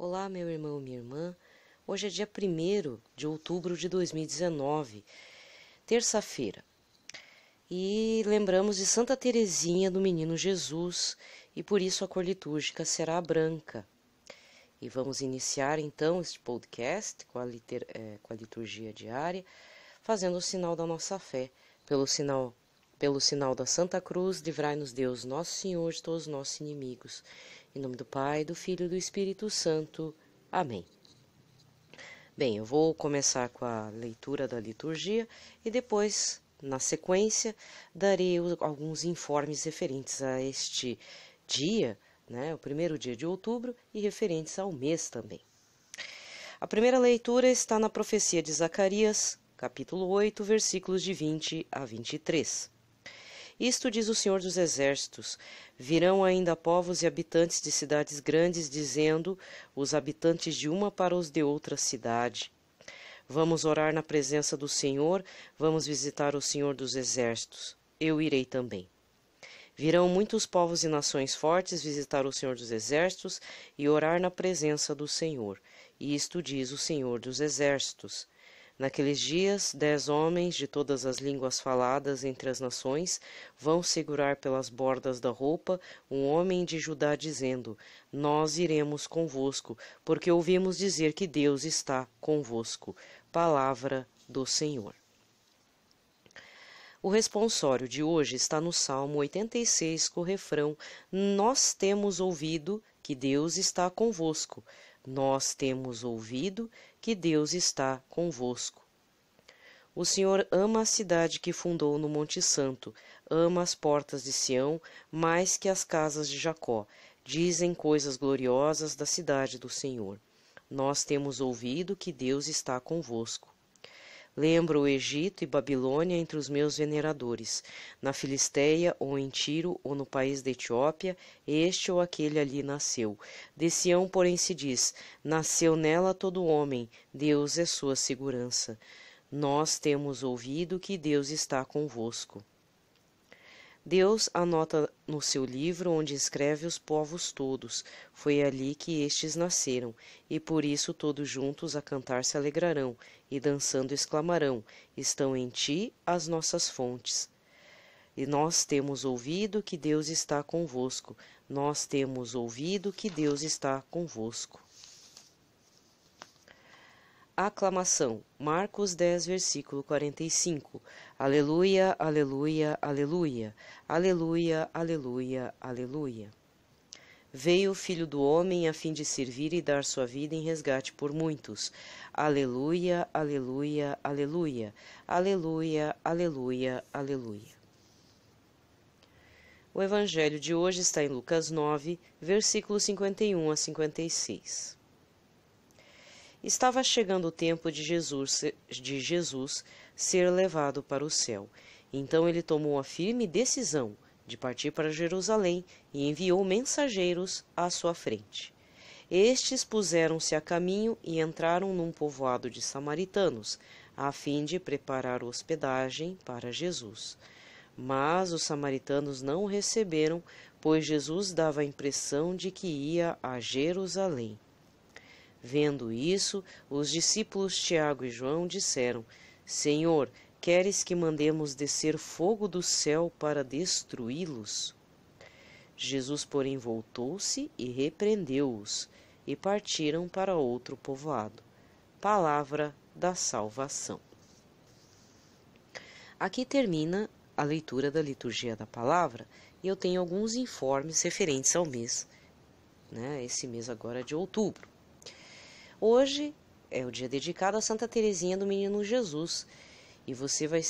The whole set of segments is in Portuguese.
Olá, meu irmão e minha irmã. Hoje é dia 1º de outubro de 2019, terça-feira. E lembramos de Santa Teresinha do Menino Jesus, e por isso a cor litúrgica será branca. E vamos iniciar então este podcast com a liturgia diária, fazendo o sinal da nossa fé. Pelo sinal da Santa Cruz, livrai-nos Deus, nosso Senhor, de todos os nossos inimigos. Em nome do Pai, do Filho e do Espírito Santo. Amém. Bem, eu vou começar com a leitura da liturgia e depois, na sequência, darei alguns informes referentes a este dia, o primeiro dia de outubro, e referentes ao mês também. A primeira leitura está na profecia de Zacarias, capítulo 8, versículos de 20 a 23. Isto diz o Senhor dos Exércitos: virão ainda povos e habitantes de cidades grandes, dizendo, os habitantes de uma para os de outra cidade: vamos orar na presença do Senhor, vamos visitar o Senhor dos Exércitos. Eu irei também. Virão muitos povos e nações fortes visitar o Senhor dos Exércitos e orar na presença do Senhor. E isto diz o Senhor dos Exércitos: naqueles dias, 10 homens de todas as línguas faladas entre as nações vão segurar pelas bordas da roupa um homem de Judá, dizendo: nós iremos convosco, porque ouvimos dizer que Deus está convosco. Palavra do Senhor. O responsório de hoje está no Salmo 86, com o refrão: nós temos ouvido que Deus está convosco. Nós temos ouvido que Deus está convosco. O Senhor ama a cidade que fundou no Monte Santo, ama as portas de Sião mais que as casas de Jacó. Dizem coisas gloriosas da cidade do Senhor. Nós temos ouvido que Deus está convosco. Lembro o Egito e Babilônia entre os meus veneradores. Na Filisteia, ou em Tiro, ou no país da Etiópia, este ou aquele ali nasceu. De Sião, porém, se diz: nasceu nela todo homem, Deus é sua segurança. Nós temos ouvido que Deus está convosco. Deus anota no seu livro onde escreve os povos todos. Foi ali que estes nasceram, e por isso todos juntos a cantar se alegrarão, e dançando exclamarão: estão em ti as nossas fontes. E nós temos ouvido que Deus está convosco. Nós temos ouvido que Deus está convosco. Aclamação. Marcos 10, versículo 45. Aleluia, aleluia, aleluia. Aleluia, aleluia, aleluia. Veio o Filho do Homem a fim de servir e dar sua vida em resgate por muitos. Aleluia, aleluia, aleluia. Aleluia, aleluia, aleluia. O Evangelho de hoje está em Lucas 9, versículos 51 a 56. Estava chegando o tempo de Jesus ser levado para o céu. Então ele tomou a firme decisão de partir para Jerusalém e enviou mensageiros à sua frente. Estes puseram-se a caminho e entraram num povoado de samaritanos, a fim de preparar hospedagem para Jesus. Mas os samaritanos não o receberam, pois Jesus dava a impressão de que ia a Jerusalém. Vendo isso, os discípulos Tiago e João disseram: Senhor, queres que mandemos descer fogo do céu para destruí-los? Jesus, porém, voltou-se e repreendeu-os, e partiram para outro povoado. Palavra da salvação. Aqui termina a leitura da liturgia da palavra, e eu tenho alguns informes referentes ao mês, esse mês agora de outubro. Hoje é o dia dedicado a Santa Teresinha do Menino Jesus, e você vai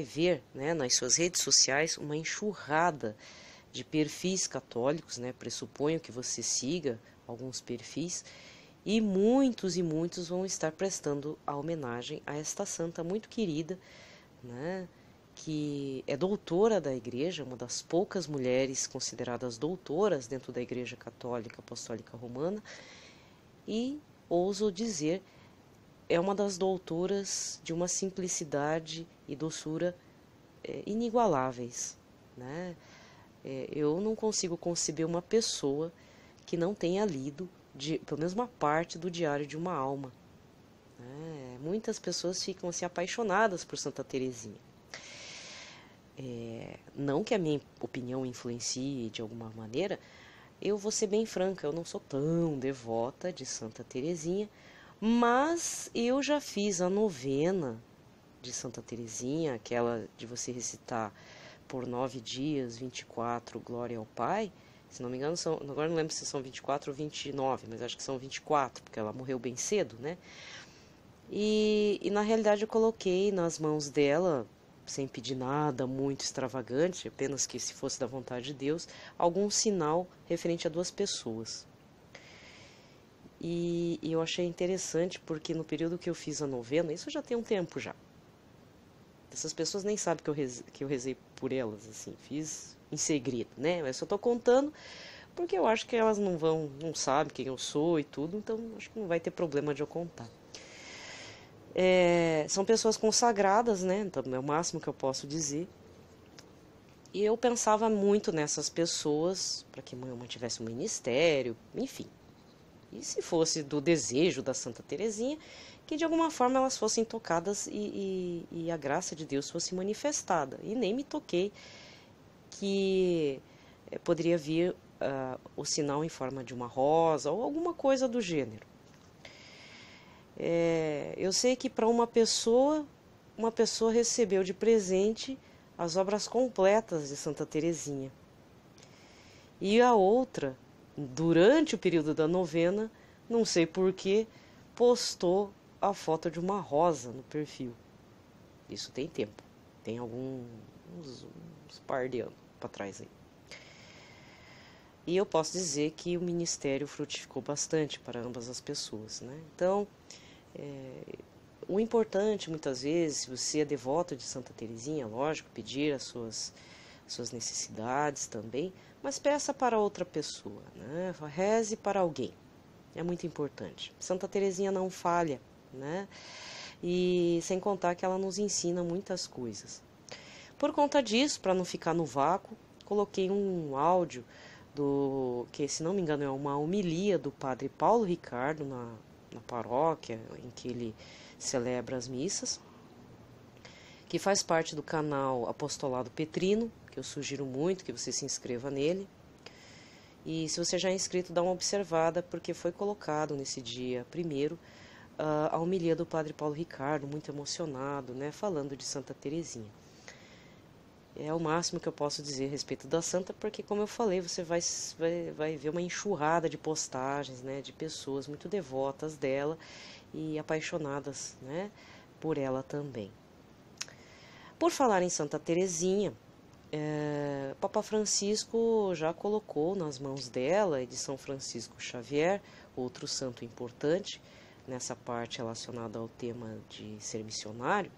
ver, nas suas redes sociais uma enxurrada de perfis católicos, pressuponho que você siga alguns perfis, e muitos vão estar prestando a homenagem a esta santa muito querida, que é doutora da Igreja, uma das poucas mulheres consideradas doutoras dentro da Igreja Católica Apostólica Romana, e, ouso dizer, é uma das doutoras de uma simplicidade e doçura inigualáveis. Eu não consigo conceber uma pessoa que não tenha lido pelo menos uma parte do Diário de uma Alma. Muitas pessoas ficam assim, apaixonadas por Santa Teresinha. Não que a minha opinião influencie de alguma maneira, eu vou ser bem franca, eu não sou tão devota de Santa Teresinha, mas eu já fiz a novena de Santa Teresinha, aquela de você recitar por 9 dias, 24, Glória ao Pai. Se não me engano, agora não lembro se são 24 ou 29, mas acho que são 24, porque ela morreu bem cedo, né? E na realidade eu coloquei nas mãos dela, sem pedir nada muito extravagante, apenas que se fosse da vontade de Deus, algum sinal referente a 2 pessoas. E eu achei interessante porque no período que eu fiz a novena, isso já tem um tempo já. Essas pessoas nem sabem que eu rezei por elas, assim, fiz em segredo, né? Mas só tô contando porque eu acho que elas não sabem quem eu sou e tudo, então acho que não vai ter problema de eu contar. São pessoas consagradas, né? Então é o máximo que eu posso dizer. E eu pensava muito nessas pessoas para que eu mantivesse um ministério, enfim. E se fosse do desejo da Santa Teresinha, que de alguma forma elas fossem tocadas e a graça de Deus fosse manifestada. E nem me toquei que poderia vir o sinal em forma de uma rosa ou alguma coisa do gênero. Eu sei que para uma pessoa recebeu de presente as obras completas de Santa Teresinha. E a outra, durante o período da novena, não sei porquê, postou a foto de uma rosa no perfil. Isso tem tempo, tem uns par de anos para trás aí. E eu posso dizer que o ministério frutificou bastante para ambas as pessoas, né? Então, o importante, muitas vezes, se você é devoto de Santa Teresinha, lógico, pedir as suas necessidades também, mas peça para outra pessoa, né? Reze para alguém, é muito importante. Santa Teresinha não falha, né? E sem contar que ela nos ensina muitas coisas. Por conta disso, para não ficar no vácuo, coloquei um áudio que, se não me engano, é uma homilia do padre Paulo Ricardo na paróquia em que ele celebra as missas, que faz parte do canal Apostolado Petrino, que eu sugiro muito que você se inscreva nele. E se você já é inscrito, dá uma observada, porque foi colocado nesse dia primeiro a homilia do padre Paulo Ricardo, muito emocionado, né, falando de Santa Teresinha. É o máximo que eu posso dizer a respeito da santa, porque, como eu falei, você vai ver uma enxurrada de postagens, né, de pessoas muito devotas dela e apaixonadas, né, por ela também. Por falar em Santa Teresinha, o Papa Francisco já colocou nas mãos dela e de São Francisco Xavier, outro santo importante nessa parte relacionada ao tema de ser missionário,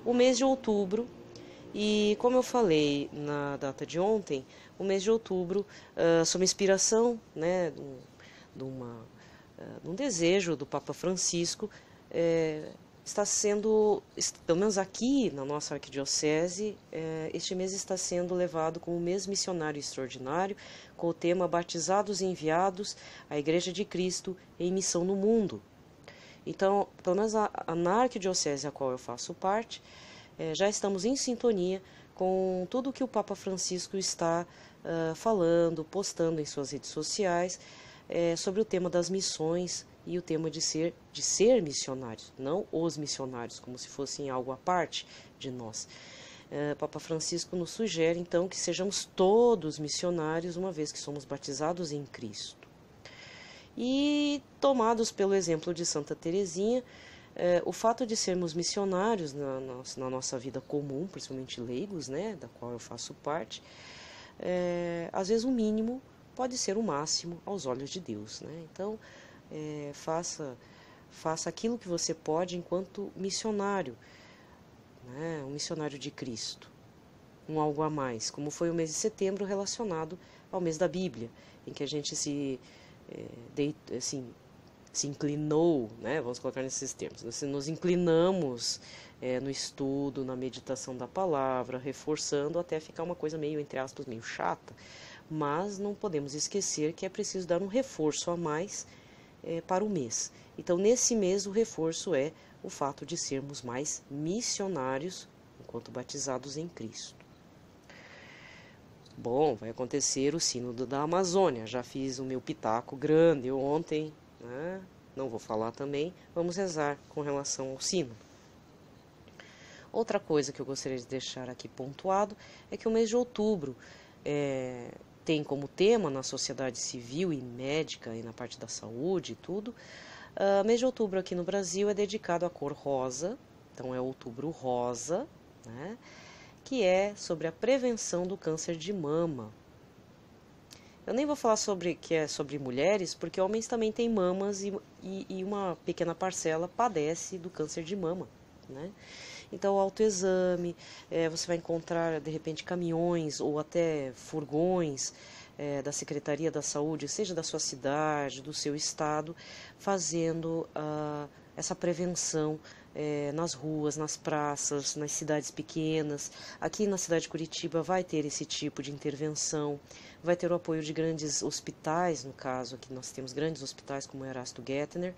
o mês de outubro. E como eu falei na data de ontem, o mês de outubro, sob inspiração, né, de um desejo do Papa Francisco, está sendo, pelo menos aqui na nossa arquidiocese, este mês está sendo levado como mês missionário extraordinário, com o tema Batizados e Enviados à Igreja de Cristo em Missão no Mundo. Então, pelo menos na arquidiocese a qual eu faço parte, já estamos em sintonia com tudo o que o Papa Francisco está falando, postando em suas redes sociais sobre o tema das missões e o tema de ser missionários, não os missionários, como se fossem algo à parte de nós. Papa Francisco nos sugere, então, que sejamos todos missionários, uma vez que somos batizados em Cristo. E, tomados pelo exemplo de Santa Teresinha, o fato de sermos missionários na nossa vida comum, principalmente leigos, né, da qual eu faço parte, às vezes o mínimo pode ser o máximo aos olhos de Deus, né? Então, faça aquilo que você pode enquanto missionário, né, um missionário de Cristo, um algo a mais, como foi o mês de setembro relacionado ao mês da Bíblia, em que a gente se inclinou, né? Vamos colocar nesses termos, nos inclinamos no estudo, na meditação da palavra, reforçando até ficar uma coisa meio, entre aspas, meio chata, mas não podemos esquecer que é preciso dar um reforço a mais para o mês. Então, nesse mês, o reforço é o fato de sermos mais missionários enquanto batizados em Cristo. Bom, vai acontecer o Sínodo da Amazônia. Já fiz o meu pitaco grande ontem, né? Não vou falar também. Vamos rezar com relação ao Sínodo. Outra coisa que eu gostaria de deixar aqui pontuado é que o mês de outubro tem como tema na sociedade civil e médica e na parte da saúde e tudo. O mês de outubro aqui no Brasil é dedicado à cor rosa, então é outubro rosa, né? Que é sobre a prevenção do câncer de mama. Eu nem vou falar que é sobre mulheres, porque homens também têm mamas e uma pequena parcela padece do câncer de mama, né? Então, o autoexame, você vai encontrar, de repente, caminhões ou até furgões da Secretaria da Saúde, seja da sua cidade, do seu estado, fazendo essa prevenção nas ruas, nas praças, nas cidades pequenas. Aqui na cidade de Curitiba vai ter esse tipo de intervenção, vai ter o apoio de grandes hospitais, no caso aqui nós temos grandes hospitais como o Erasto Gettner,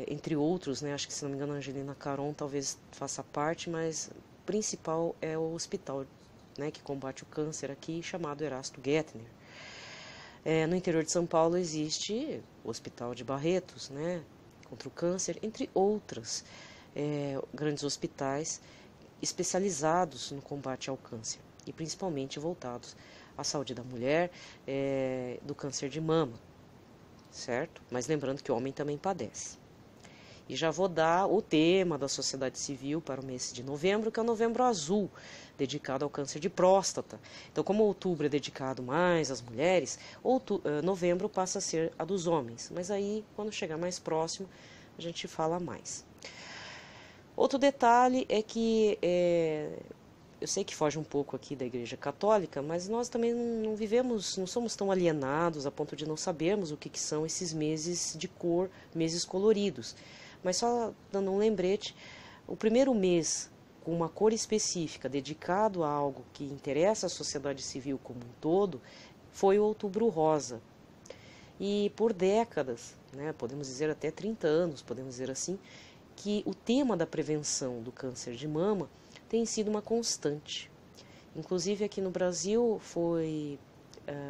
entre outros, né? Acho que, se não me engano, a Angelina Caron talvez faça parte, mas o principal é o hospital, né, que combate o câncer aqui, chamado Erasto Gettner. No interior de São Paulo existe o Hospital de Barretos, né, contra o câncer, entre outros grandes hospitais especializados no combate ao câncer, e principalmente voltados à saúde da mulher, do câncer de mama, certo? Mas lembrando que o homem também padece. E já vou dar o tema da sociedade civil para o mês de novembro, que é o Novembro Azul, dedicado ao câncer de próstata. Então, como outubro é dedicado mais às mulheres, novembro passa a ser a dos homens. Mas aí, quando chegar mais próximo, a gente fala mais. Outro detalhe é que, eu sei que foge um pouco aqui da Igreja Católica, mas nós também não somos tão alienados a ponto de não sabermos o que são esses meses de cor, meses coloridos. Mas só dando um lembrete, o primeiro mês com uma cor específica dedicado a algo que interessa a sociedade civil como um todo foi o Outubro Rosa. E por décadas, né, podemos dizer até 30 anos, podemos dizer assim, que o tema da prevenção do câncer de mama tem sido uma constante. Inclusive aqui no Brasil foi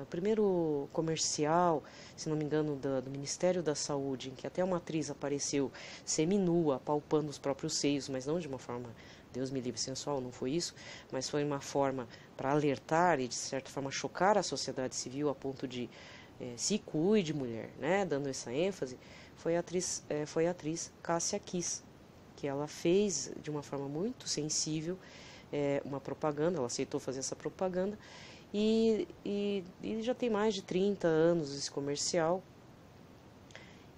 o primeiro comercial, se não me engano, do Ministério da Saúde, em que até uma atriz apareceu seminua, palpando os próprios seios, mas não de uma forma, Deus me livre, sensual, não foi isso, mas foi uma forma para alertar e, de certa forma, chocar a sociedade civil a ponto de se cuide, mulher, né, dando essa ênfase, foi a atriz Cássia Kiss, que ela fez de uma forma muito sensível uma propaganda, ela aceitou fazer essa propaganda, e já tem mais de 30 anos esse comercial,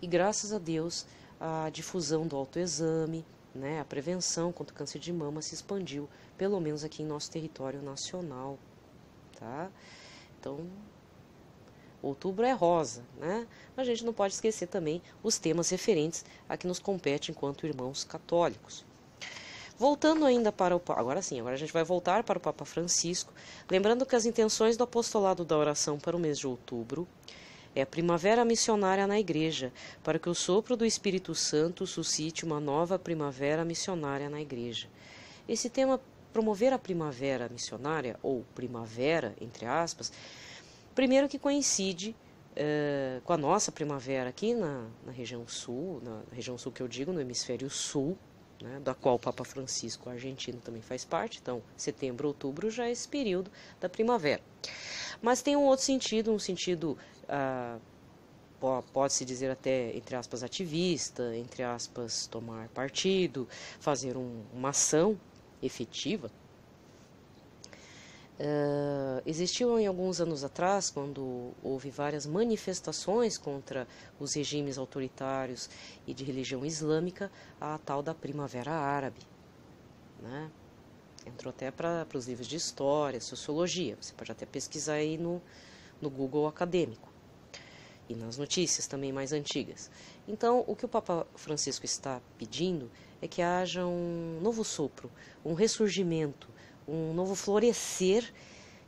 e graças a Deus a difusão do autoexame, né, a prevenção contra o câncer de mama se expandiu, pelo menos aqui em nosso território nacional, tá? Então, outubro é rosa, né? Mas a gente não pode esquecer também os temas referentes a que nos compete enquanto irmãos católicos. Voltando ainda para agora a gente vai voltar para o Papa Francisco, lembrando que as intenções do apostolado da oração para o mês de outubro é a primavera missionária na Igreja, para que o sopro do Espírito Santo suscite uma nova primavera missionária na Igreja. Esse tema, promover a primavera missionária, ou primavera, entre aspas, primeiro que coincide com a nossa primavera aqui na região sul, na região sul que eu digo, no hemisfério sul, né, da qual o Papa Francisco, argentino, também faz parte. Então, setembro, outubro já é esse período da primavera. Mas tem um outro sentido, pode-se dizer até, entre aspas, ativista, entre aspas, tomar partido, fazer uma ação efetiva. Existiu em alguns anos atrás, quando houve várias manifestações contra os regimes autoritários e de religião islâmica, a tal da Primavera Árabe, né? Entrou até para os livros de história, sociologia, você pode até pesquisar aí no Google acadêmico e nas notícias também mais antigas. Então, o que o Papa Francisco está pedindo é que haja um novo sopro, um ressurgimento, um novo florescer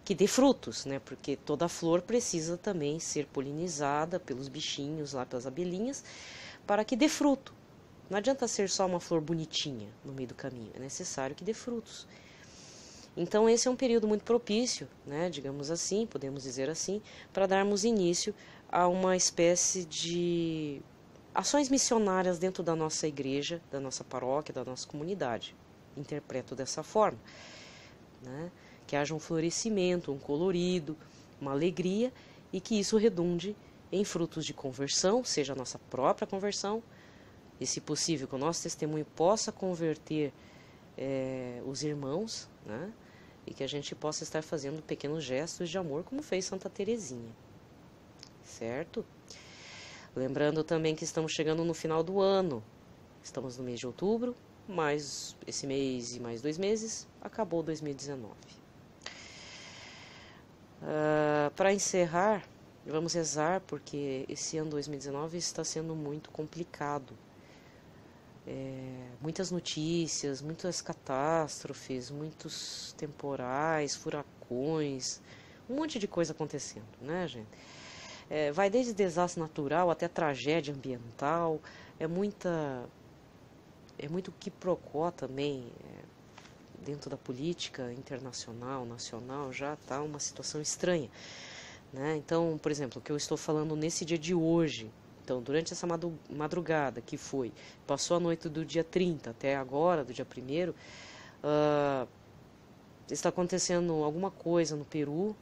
que dê frutos, né? Porque toda flor precisa também ser polinizada pelos bichinhos lá, pelas abelhinhas, para que dê fruto. Não adianta ser só uma flor bonitinha no meio do caminho, é necessário que dê frutos. Então esse é um período muito propício, né, digamos assim, podemos dizer assim, para darmos início a uma espécie de ações missionárias dentro da nossa igreja, da nossa paróquia, da nossa comunidade. Interpreto dessa forma, né, que haja um florescimento, um colorido, uma alegria e que isso redunde em frutos de conversão, seja a nossa própria conversão, e se possível que o nosso testemunho possa converter os irmãos, né? E que a gente possa estar fazendo pequenos gestos de amor, como fez Santa Teresinha, certo? Lembrando também que estamos chegando no final do ano, estamos no mês de outubro, mais esse mês e mais 2 meses, acabou 2019. Para encerrar, vamos rezar, porque esse ano 2019 está sendo muito complicado. Muitas notícias, muitas catástrofes, muitos temporais, furacões, um monte de coisa acontecendo, né, gente? Vai desde desastre natural até tragédia ambiental, é muito quiprocó também, dentro da política internacional, nacional, já está uma situação estranha, né? Então, por exemplo, o que eu estou falando nesse dia de hoje, então, durante essa madrugada que passou a noite do dia 30 até agora, do dia 1º, está acontecendo alguma coisa no Peru,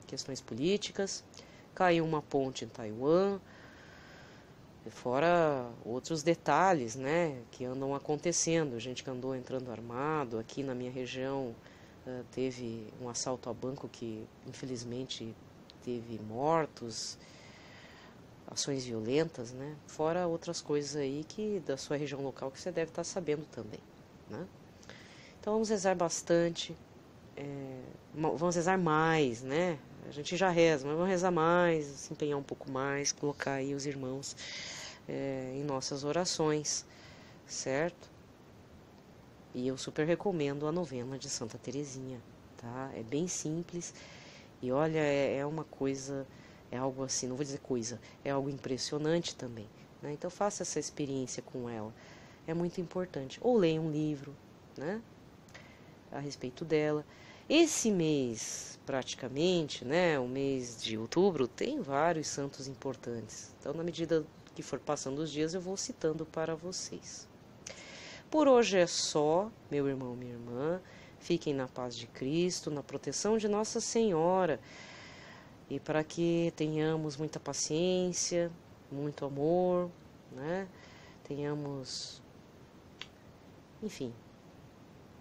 questões políticas, caiu uma ponte em Taiwan, fora outros detalhes, né, que andam acontecendo, gente que andou entrando armado, aqui na minha região teve um assalto a banco que infelizmente teve mortos, ações violentas, né? Fora outras coisas aí que da sua região local que você deve estar sabendo também, né? Então vamos rezar bastante, vamos rezar mais, né? A gente já reza, mas vamos rezar mais, se empenhar um pouco mais, colocar aí os irmãos em nossas orações, certo? E eu super recomendo a novena de Santa Teresinha, tá? É bem simples e olha, é uma coisa... É algo assim, não vou dizer coisa, é algo impressionante também, né? Então faça essa experiência com ela, é muito importante. Ou leia um livro, né, a respeito dela. Esse mês, praticamente, né, o mês de outubro, tem vários santos importantes. Então, na medida que for passando os dias, eu vou citando para vocês. Por hoje é só, meu irmão, minha irmã. Fiquem na paz de Cristo, na proteção de Nossa Senhora. E para que tenhamos muita paciência, muito amor, né? Tenhamos, enfim,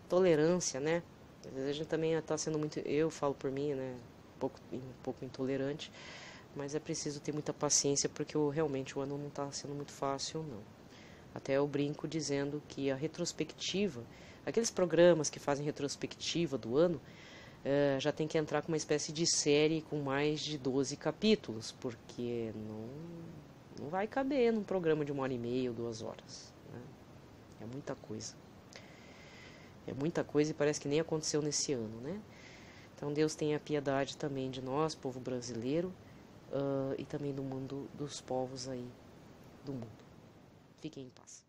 tolerância, né? Às vezes a gente também está sendo muito, eu falo por mim, né? Um pouco intolerante, mas é preciso ter muita paciência porque realmente o ano não está sendo muito fácil, não. Até eu brinco dizendo que a retrospectiva, aqueles programas que fazem retrospectiva do ano, já tem que entrar com uma espécie de série com mais de 12 capítulos, porque não vai caber num programa de 1h30 ou 2 horas, né? É muita coisa. É muita coisa e parece que nem aconteceu nesse ano, né? Então Deus tenha piedade também de nós, povo brasileiro, e também do mundo, dos povos aí do mundo. Fiquem em paz.